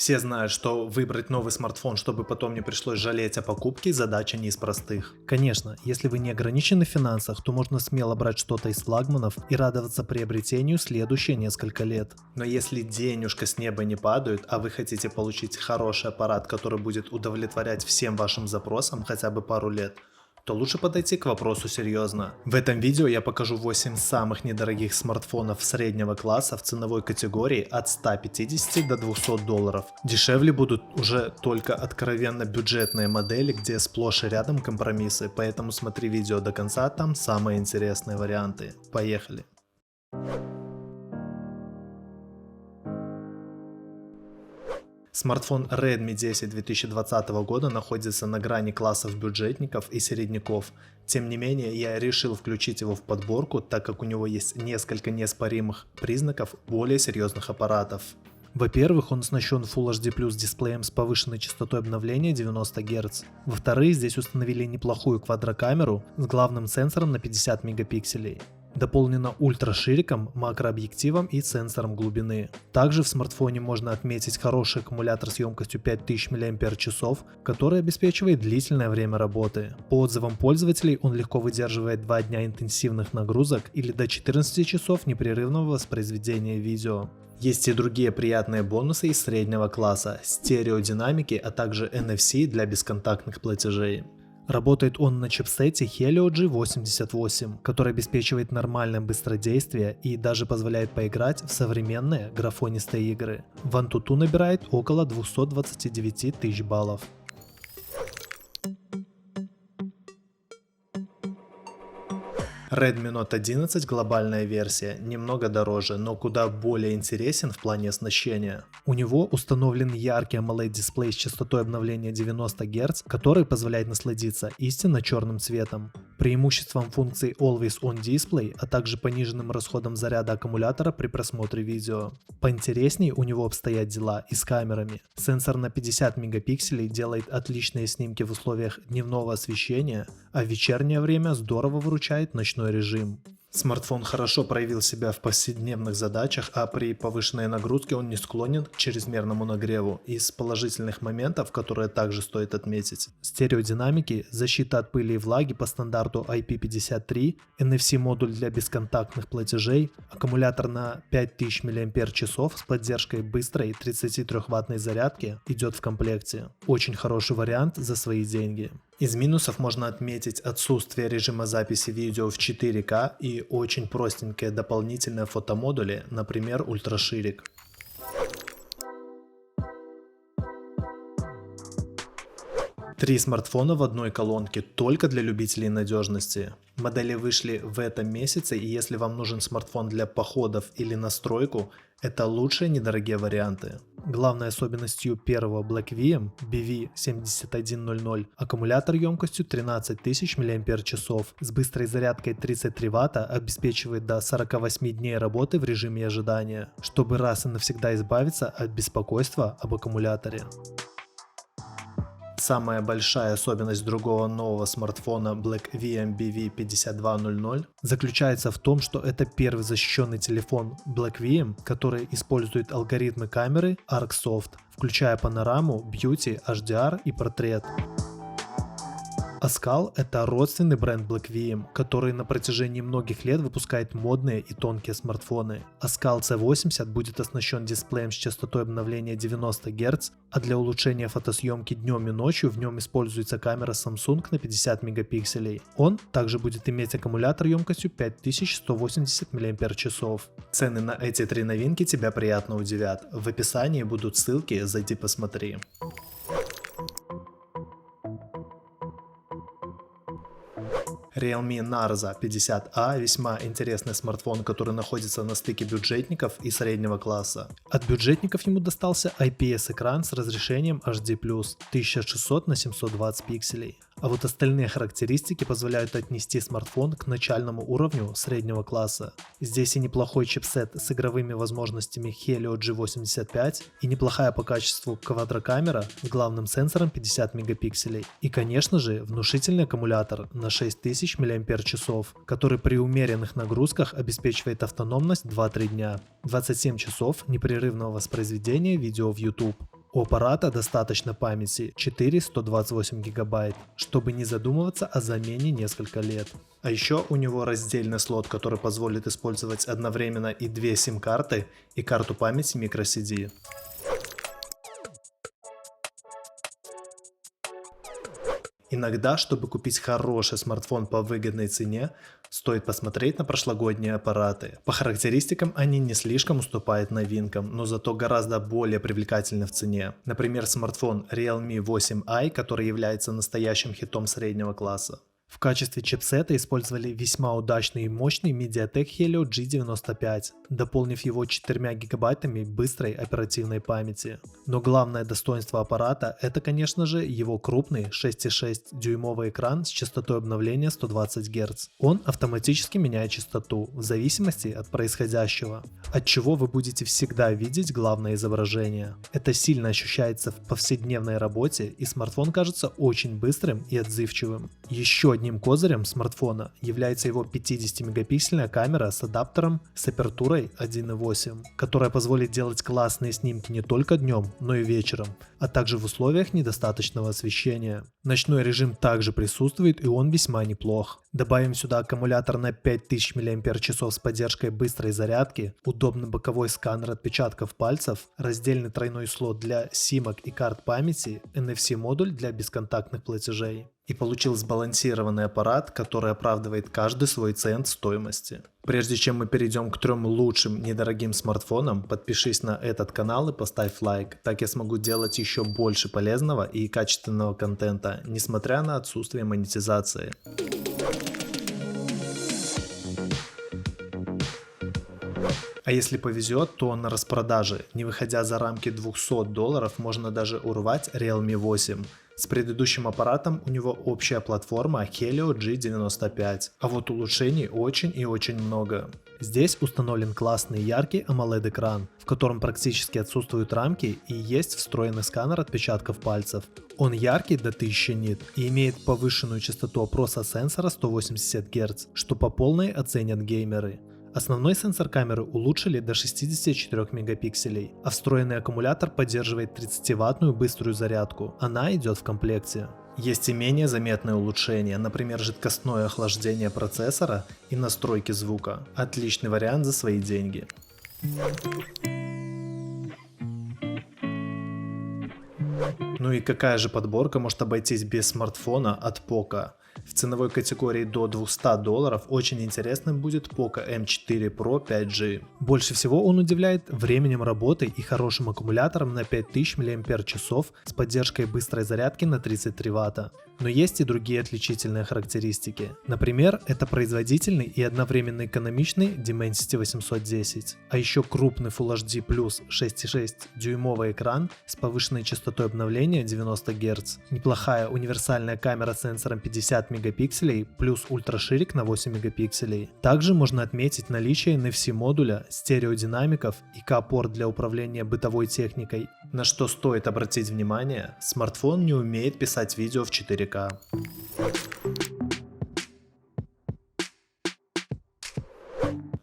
Все знают, что выбрать новый смартфон, чтобы потом не пришлось жалеть о покупке, задача не из простых. Конечно, если вы не ограничены в финансах, то можно смело брать что-то из флагманов и радоваться приобретению следующие несколько лет. Но если денежка с неба не падают, а вы хотите получить хороший аппарат, который будет удовлетворять всем вашим запросам хотя бы пару лет, то лучше подойти к вопросу серьезно. В этом видео я покажу 8 самых недорогих смартфонов среднего класса в ценовой категории от 150 до 200 долларов. Дешевле будут уже только откровенно бюджетные модели, где сплошь и рядом компромиссы, поэтому смотри видео до конца, там самые интересные варианты. Поехали! Смартфон Redmi 10 2020 года находится на грани классов бюджетников и середняков. Тем не менее, я решил включить его в подборку, так как у него есть несколько неоспоримых признаков более серьезных аппаратов. Во-первых, он оснащен Full HD Plus дисплеем с повышенной частотой обновления 90 Гц. Во-вторых, здесь установили неплохую квадрокамеру с главным сенсором на 50 мегапикселей. Дополнено ультрашириком, макрообъективом и сенсором глубины. Также в смартфоне можно отметить хороший аккумулятор с емкостью 5000 мАч, который обеспечивает длительное время работы. По отзывам пользователей он легко выдерживает 2 дня интенсивных нагрузок или до 14 часов непрерывного воспроизведения видео. Есть и другие приятные бонусы из среднего класса, стереодинамики, а также NFC для бесконтактных платежей. Работает он на чипсете Helio G88, который обеспечивает нормальное быстродействие и даже позволяет поиграть в современные графонистые игры. В AnTuTu набирает около 229 тысяч баллов. Redmi Note 11 глобальная версия, немного дороже, но куда более интересен в плане оснащения. У него установлен яркий AMOLED дисплей с частотой обновления 90 Гц, который позволяет насладиться истинно черным цветом. Преимуществом функции Always On Display, а также пониженным расходом заряда аккумулятора при просмотре видео. Поинтереснее у него обстоят дела и с камерами. Сенсор на 50 мегапикселей делает отличные снимки в условиях дневного освещения, а в вечернее время здорово выручает ночной режим. Смартфон хорошо проявил себя в повседневных задачах, а при повышенной нагрузке он не склонен к чрезмерному нагреву. Из положительных моментов, которые также стоит отметить: стереодинамики, защита от пыли и влаги по стандарту IP53, NFC-модуль для бесконтактных платежей, аккумулятор на 5000 мАч с поддержкой быстрой 33-ваттной зарядки идет в комплекте. Очень хороший вариант за свои деньги. Из минусов можно отметить отсутствие режима записи видео в 4К и очень простенькие дополнительные фотомодули, например, ультраширик. Три смартфона в одной колонке только для любителей надежности. Модели вышли в этом месяце, и если вам нужен смартфон для походов или на стройку, это лучшие недорогие варианты. Главной особенностью первого BlackVM BV7100 аккумулятор емкостью 13 тысяч мАч с быстрой зарядкой 33 Вт обеспечивает до 48 дней работы в режиме ожидания, чтобы раз и навсегда избавиться от беспокойства об аккумуляторе. Самая большая особенность другого нового смартфона BlackVM BV5200 заключается в том, что это первый защищенный телефон BlackVM, который использует алгоритмы камеры ArcSoft, включая панораму, Beauty, HDR и портрет. Askal — это родственный бренд BlackVM, который на протяжении многих лет выпускает модные и тонкие смартфоны. Askal C80 будет оснащен дисплеем с частотой обновления 90 Гц, а для улучшения фотосъемки днем и ночью в нем используется камера Samsung на 50 мегапикселей. Он также будет иметь аккумулятор емкостью 5180 мАч. Цены на эти три новинки тебя приятно удивят. В описании будут ссылки, зайди посмотри. Realme Narza 50A – весьма интересный смартфон, который находится на стыке бюджетников и среднего класса. От бюджетников ему достался IPS-экран с разрешением HD+, 1600 на 720 пикселей. А вот остальные характеристики позволяют отнести смартфон к начальному уровню среднего класса. Здесь и неплохой чипсет с игровыми возможностями Helio G85, и неплохая по качеству квадрокамера с главным сенсором 50 мегапикселей. И конечно же внушительный аккумулятор на 6000 мАч, который при умеренных нагрузках обеспечивает автономность 2-3 дня. 27 часов непрерывного воспроизведения видео в YouTube. У аппарата достаточно памяти 4 128 гигабайт, чтобы не задумываться о замене несколько лет. А еще у него раздельный слот, который позволит использовать одновременно и две сим-карты и карту памяти microSD. Иногда, чтобы купить хороший смартфон по выгодной цене, стоит посмотреть на прошлогодние аппараты. По характеристикам они не слишком уступают новинкам, но зато гораздо более привлекательны в цене. Например, смартфон Realme 8i, который является настоящим хитом среднего класса. В качестве чипсета использовали весьма удачный и мощный MediaTek Helio G95, дополнив его 4 гигабайтами быстрой оперативной памяти. Но главное достоинство аппарата — это, конечно же, его крупный 6,6 дюймовый экран с частотой обновления 120 Гц. Он автоматически меняет частоту в зависимости от происходящего, от чего вы будете всегда видеть главное изображение. Это сильно ощущается в повседневной работе, и смартфон кажется очень быстрым и отзывчивым. Еще одним козырем смартфона является его 50-мегапиксельная камера с адаптером с апертурой 1.8, которая позволит делать классные снимки не только днем, но и вечером, а также в условиях недостаточного освещения. Ночной режим также присутствует, и он весьма неплох. Добавим сюда аккумулятор на 5000 мАч с поддержкой быстрой зарядки, удобный боковой сканер отпечатков пальцев, раздельный тройной слот для симок и карт памяти, NFC-модуль для бесконтактных платежей. И получил сбалансированный аппарат, который оправдывает каждый свой цент стоимости. Прежде чем мы перейдем к 3 лучшим недорогим смартфонам, подпишись на этот канал и поставь лайк, так я смогу делать еще больше полезного и качественного контента, несмотря на отсутствие монетизации. А если повезет, то на распродаже, не выходя за рамки $200, можно даже урвать Realme 8. С предыдущим аппаратом у него общая платформа Helio G95, а вот улучшений очень и очень много. Здесь установлен классный яркий AMOLED экран, в котором практически отсутствуют рамки и есть встроенный сканер отпечатков пальцев. Он яркий до 1000 нит и имеет повышенную частоту опроса сенсора 180 Гц, что по полной оценят геймеры. Основной сенсор камеры улучшили до 64 мегапикселей, а встроенный аккумулятор поддерживает 30-ваттную быструю зарядку. Она идет в комплекте. Есть и менее заметные улучшения, например, жидкостное охлаждение процессора и настройки звука. Отличный вариант за свои деньги. Ну и какая же подборка может обойтись без смартфона от Poco? В ценовой категории до $200 очень интересным будет Poco M4 Pro 5G. Больше всего он удивляет временем работы и хорошим аккумулятором на 5000 мАч с поддержкой быстрой зарядки на 33 Вт. Но есть и другие отличительные характеристики. Например, это производительный и одновременно экономичный Dimensity 810. А еще крупный Full HD Plus 6,6 дюймовый экран с повышенной частотой обновления 90 Гц. Неплохая универсальная камера с сенсором 50 мегапикселей плюс ультраширик на 8 мегапикселей. Также можно отметить наличие NFC-модуля, стереодинамиков и K-порт для управления бытовой техникой. На что стоит обратить внимание, смартфон не умеет писать видео в 4К.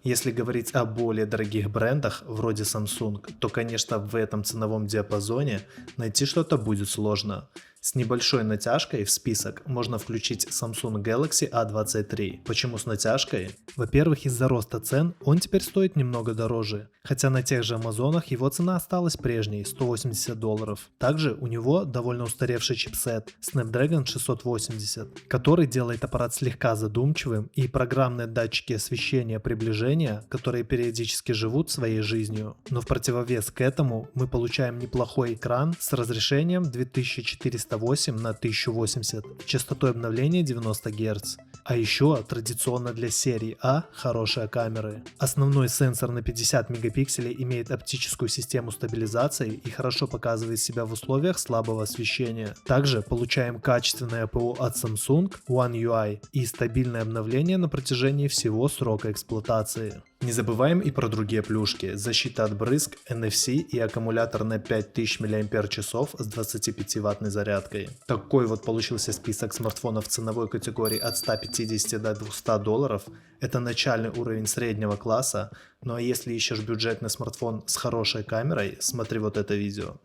Если говорить о более дорогих брендах, вроде Samsung, то, конечно, в этом ценовом диапазоне найти что-то будет сложно. С небольшой натяжкой в список можно включить Samsung Galaxy A23. Почему с натяжкой? Во-первых, из-за роста цен он теперь стоит немного дороже, хотя на тех же Амазонах его цена осталась прежней — $180. Также у него довольно устаревший чипсет Snapdragon 680, который делает аппарат слегка задумчивым, и программные датчики освещения приближения, которые периодически живут своей жизнью. Но в противовес к этому мы получаем неплохой экран с разрешением 2408 на 1080 и частотой обновления 90 Гц. А еще традиционно для серии А хорошие камеры. Основной сенсор на 50 мегапикселей имеет оптическую систему стабилизации и хорошо показывает себя в условиях слабого освещения. Также получаем качественное ПО от Samsung One UI и стабильное обновление на протяжении всего срока эксплуатации. Не забываем и про другие плюшки: защита от брызг, NFC и аккумулятор на 5000 мАч с 25 ваттной зарядкой. Такой вот получился список смартфонов в ценовой категории от 150 до $200. Это начальный уровень среднего класса. Ну а если ищешь бюджетный смартфон с хорошей камерой, смотри вот это видео.